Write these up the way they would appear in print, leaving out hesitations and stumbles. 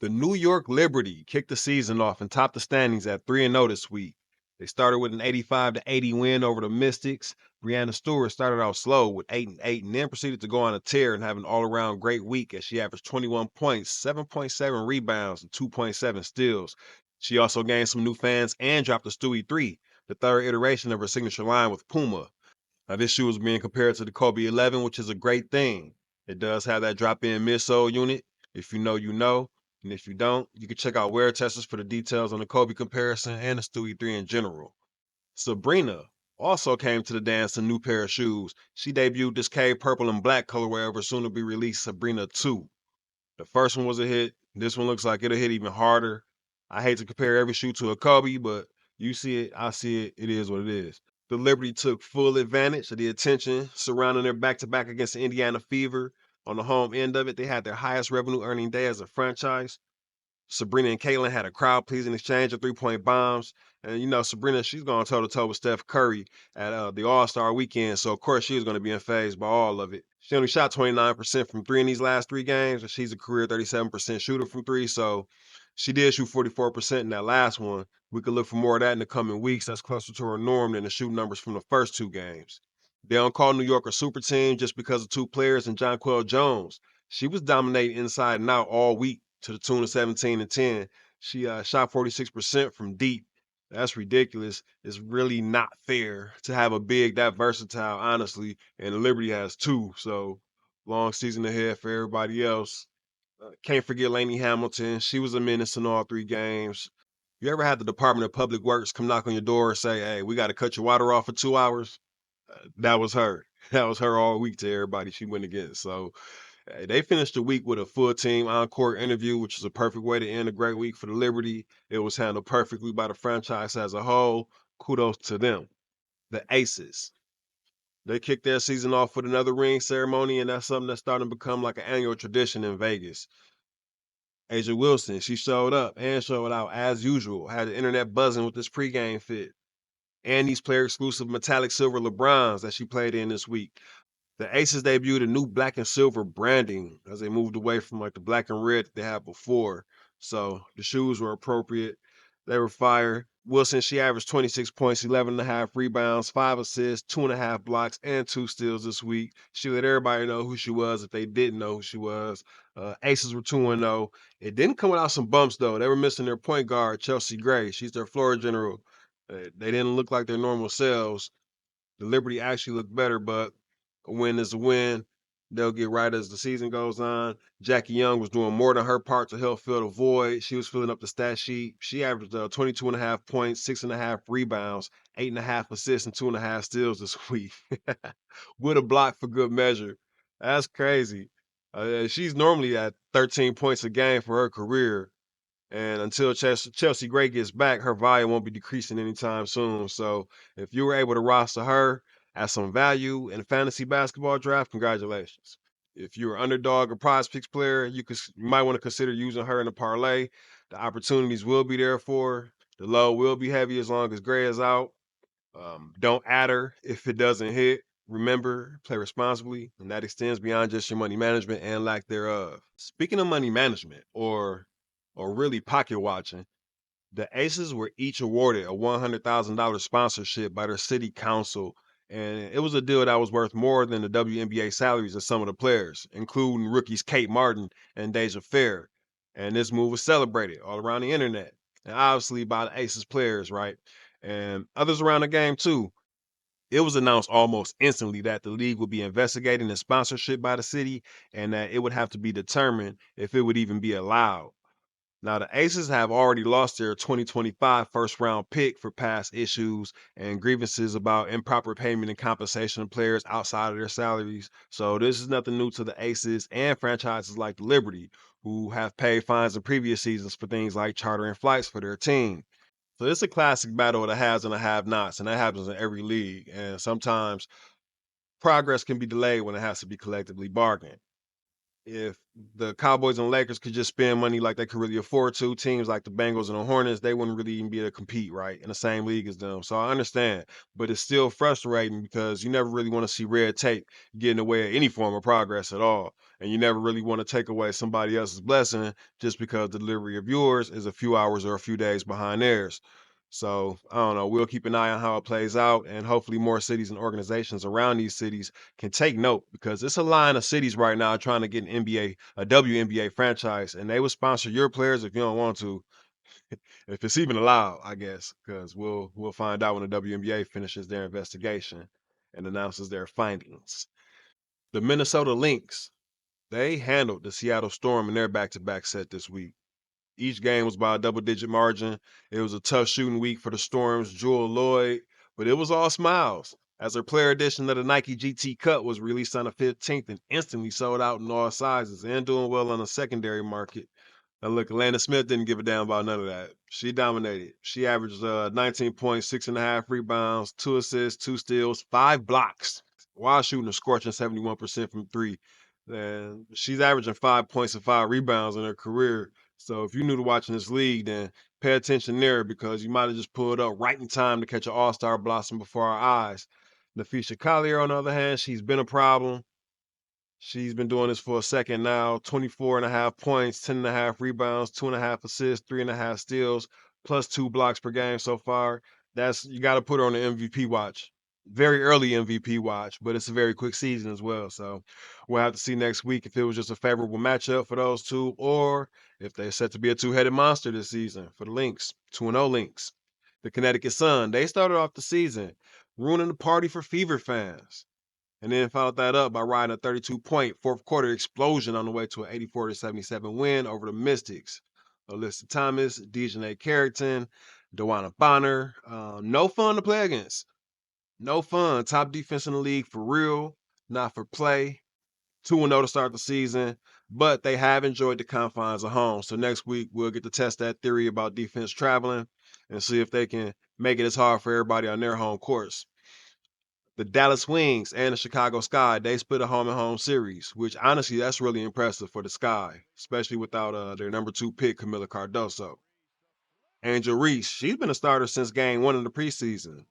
The New York Liberty kicked the season off and topped the standings at 3-0 this week. They started with an 85-80 win over the Mystics. Breanna Stewart started out slow with 8-8 and then proceeded to go on a tear and have an all-around great week as she averaged 21 points, 7.7 rebounds, and 2.7 steals. She also gained some new fans and dropped a Stewie 3, the third iteration of her signature line with Puma. Now, this shoe is being compared to the Kobe 11, which is a great thing. It does have that drop-in midsole unit. If you know, you know. And if you don't, you can check out Wear Testers for the details on the Kobe comparison and the Stewie 3 in general. Sabrina also came to the dance in a new pair of shoes. She debuted this cave purple and black colorway of her soon-to-be released Sabrina 2. The first one was a hit. This one looks like it'll hit even harder. I hate to compare every shoe to a Kobe, but you see it, I see it. It is what it is. The Liberty took full advantage of the attention surrounding their back-to-back against the Indiana Fever. On the home end of it, they had their highest revenue earning day as a franchise. Sabrina and Caitlin had a crowd-pleasing exchange of three-point bombs. And, Sabrina, she's going toe-to-toe with Steph Curry at the All-Star weekend. So, of course, she was going to be unfazed by all of it. She only shot 29% from three in these last three games, and she's a career 37% shooter from three. So, she did shoot 44% in that last one. We could look for more of that in the coming weeks. That's closer to her norm than the shooting numbers from the first two games. They don't call New York a super team just because of two players and Jonquel Jones. She was dominating inside and out all week to the tune of 17 and 10. She shot 46% from deep. That's ridiculous. It's really not fair to have a big that versatile, honestly. And Liberty has two. So long season ahead for everybody else. Can't forget Lainey Hamilton. She was a menace in all three games. You ever had the Department of Public Works come knock on your door and say, "Hey, we got to cut your water off for 2 hours"? That was her. That was her all week to everybody she went against. So they finished the week with a full team encore interview, which is a perfect way to end a great week for the Liberty. It was handled perfectly by the franchise as a whole. Kudos to them. The Aces. They kicked their season off with another ring ceremony, and that's something that's starting to become like an annual tradition in Vegas. Asia Wilson, she showed up and showed out as usual, had the internet buzzing with this pregame fit. And these player exclusive metallic silver LeBrons that she played in this week. The Aces debuted a new black and silver branding as they moved away from like the black and red that they had before. So the shoes were appropriate. They were fire. Wilson, she averaged 26 points, 11 and a half rebounds, 5 assists, 2.5 blocks, and 2 steals this week. She let everybody know who she was if they didn't know who she was. Aces were 2-0. It didn't come without some bumps, though. They were missing their point guard, Chelsea Gray. She's their floor general. They didn't look like their normal selves. The Liberty actually looked better, but a win is a win. They'll get right as the season goes on. Jackie Young was doing more than her part to help fill the void. She was filling up the stat sheet. She averaged 22 and a half points, 6.5 rebounds, 8.5 assists, and 2.5 steals this week. With a block for good measure. That's crazy. She's normally at 13 points a game for her career. And until Chelsea Gray gets back, her volume won't be decreasing anytime soon. So if you were able to roster her at some value in a fantasy basketball draft, congratulations. If you're an underdog or prize picks player, you might want to consider using her in a parlay. The opportunities will be there for her. The load will be heavy as long as Gray is out. Don't add her if it doesn't hit. Remember, play responsibly, and that extends beyond just your money management and lack thereof. Speaking of money management, or really pocket watching, the Aces were each awarded a $100,000 sponsorship by their city council, and it was a deal that was worth more than the WNBA salaries of some of the players, including rookies Kate Martin and Deja Fair. And this move was celebrated all around the internet, and obviously by the Aces players, right? And others around the game too. It was announced almost instantly that the league would be investigating the sponsorship by the city and that it would have to be determined if it would even be allowed. Now, the Aces have already lost their 2025 first round pick for past issues and grievances about improper payment and compensation of players outside of their salaries. So, this is nothing new to the Aces and franchises like the Liberty, who have paid fines in previous seasons for things like chartering flights for their team. So, it's a classic battle of the haves and the have nots, and that happens in every league. And sometimes progress can be delayed when it has to be collectively bargained. If the Cowboys and Lakers could just spend money like they could really afford to, teams like the Bengals and the Hornets, they wouldn't really even be able to compete, right, in the same league as them. So I understand, but it's still frustrating because you never really want to see red tape get in the way of any form of progress at all. and you never really want to take away somebody else's blessing just because the delivery of yours is a few hours or a few days behind theirs. So I don't know. We'll keep an eye on how it plays out, and hopefully more cities and organizations around these cities can take note because it's a line of cities right now trying to get an NBA, a WNBA franchise, and they will sponsor your players if you don't want to, if it's even allowed, I guess, because we'll find out when the WNBA finishes their investigation and announces their findings. The Minnesota Lynx, they handled the Seattle Storm in their back-to-back set this week. Each game was by a double-digit margin. It was a tough shooting week for the Storm's Jewel Lloyd, but it was all smiles as her player edition of the Nike GT Cut was released on the 15th and instantly sold out in all sizes and doing well on the secondary market. Now look, Alana Smith didn't give a damn about none of that. She dominated. She averaged 19 points, 6.5 rebounds, 2 assists, 2 steals, 5 blocks, while shooting a scorching 71% from three. And she's averaging 5 points and 5 rebounds in her career. So if you're new to watching this league, then pay attention there because you might have just pulled up right in time to catch an all-star blossom before our eyes. Nafisha Collier, on the other hand, she's been a problem. She's been doing this for a second now. 24.5 points, 10.5 rebounds, 2.5 assists, 3.5 steals, plus 2 blocks per game so far. That's you got to put her on the MVP watch. Very early MVP watch, but it's a very quick season as well. So we'll have to see next week if it was just a favorable matchup for those two, or if they're set to be a two-headed monster this season for the Lynx, 2-0 Lynx. The Connecticut Sun, they started off the season ruining the party for Fever fans and then followed that up by riding a 32-point fourth quarter explosion on the way to an 84-77 win over the Mystics. Alyssa Thomas, Dejanay Carrington, Dewana Bonner. No fun to play against. No fun. Top defense in the league for real, not for play. 2-0 to start the season, but they have enjoyed the confines of home. So next week, we'll get to test that theory about defense traveling and see if they can make it as hard for everybody on their home course. The Dallas Wings and the Chicago Sky, they split a home and home series, which honestly, that's really impressive for the Sky, especially without their number 2 pick, Camila Cardoso. Angel Reese, she's been a starter since game 1 of the preseason.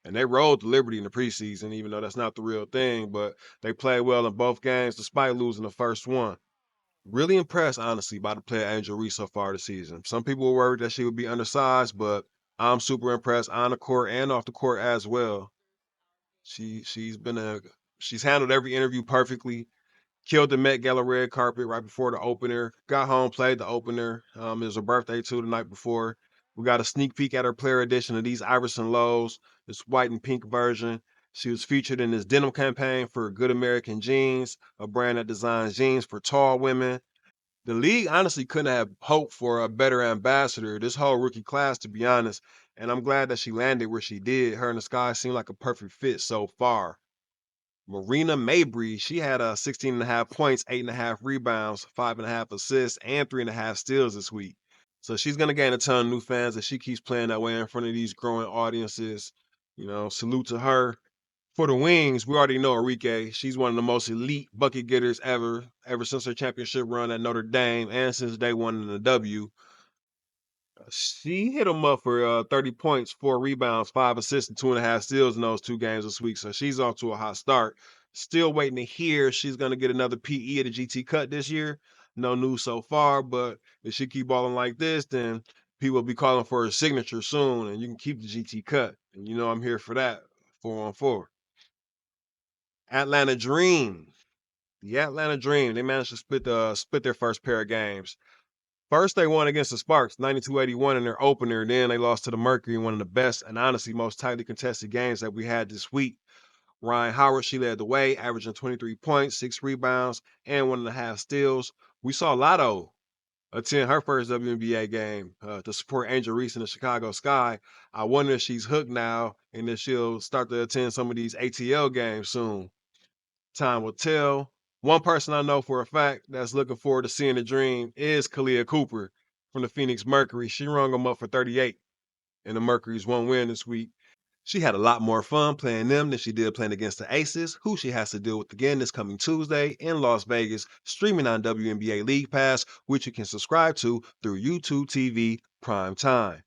And they rolled the Liberty in the preseason, even though that's not the real thing, but they played well in both games despite losing the first one. Really impressed, honestly, by the player Angel Reese so far this season. Some people were worried that she would be undersized, but I'm super impressed on the court and off the court as well. She's handled every interview perfectly. Killed the Met Gala red carpet right before the opener. Got home, played the opener. It was her birthday too the night before. We got a sneak peek at her player edition of these Iverson Lows, this white and pink version. She was featured in this denim campaign for Good American Jeans, a brand that designs jeans for tall women. The league honestly couldn't have hoped for a better ambassador this whole rookie class, to be honest. And I'm glad that she landed where she did. Her and the Sky seem like a perfect fit so far. Marina Mabry, she had 16.5 points, 8.5 rebounds, 5.5 assists, and 3.5 steals this week. So she's gonna gain a ton of new fans if she keeps playing that way in front of these growing audiences. Salute to her. For the Wings, we already know Enrique. She's one of the most elite bucket getters ever since her championship run at Notre Dame and since day one in the W. She hit him up for 30 points, 4 rebounds, 5 assists, and 2.5 steals in those 2 games this week. So she's off to a hot start. Still waiting to hear if she's going to get another PE at the GT cut this year. No news so far, but if she keep balling like this, then people will be calling for her signature soon, and you can keep the GT cut. And you know I'm here for that. 4-on-4. Atlanta Dream. The Atlanta Dream. They managed to split their first pair of games. First, they won against the Sparks, 92-81 in their opener. Then they lost to the Mercury in one of the best and honestly most tightly contested games that we had this week. Ryan Howard, she led the way, averaging 23 points, 6 rebounds, and 1.5 steals. We saw Lotto attend her first WNBA game to support Angel Reese in the Chicago Sky. I wonder if she's hooked now and if she'll start to attend some of these ATL games soon. Time will tell. One person I know for a fact that's looking forward to seeing the dream is Kalia Cooper from the Phoenix Mercury. She rung them up for 38 in the Mercury's one win this week. She had a lot more fun playing them than she did playing against the Aces, who she has to deal with again this coming Tuesday in Las Vegas, streaming on WNBA League Pass, which you can subscribe to through YouTube TV Prime Time.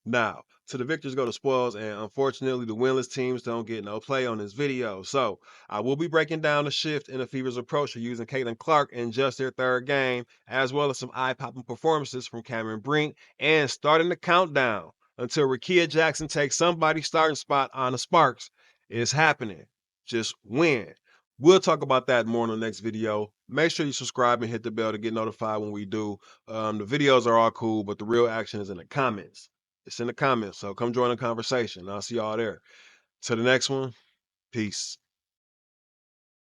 Now, To the victors go the spoils, and unfortunately, the winless teams don't get no play on this video. So I will be breaking down the shift in the Fever's approach to using Caitlin Clark in just their third game, as well as some eye-popping performances from Cameron Brink, and starting the countdown until Rakia Jackson takes somebody's starting spot on the Sparks. It's happening. Just win. We'll talk about that more in the next video. Make sure you subscribe and hit the bell to get notified when we do. The videos are all cool, but the real action is in the comments. It's in the comments, so come join the conversation. I'll see y'all there. To the next one, peace.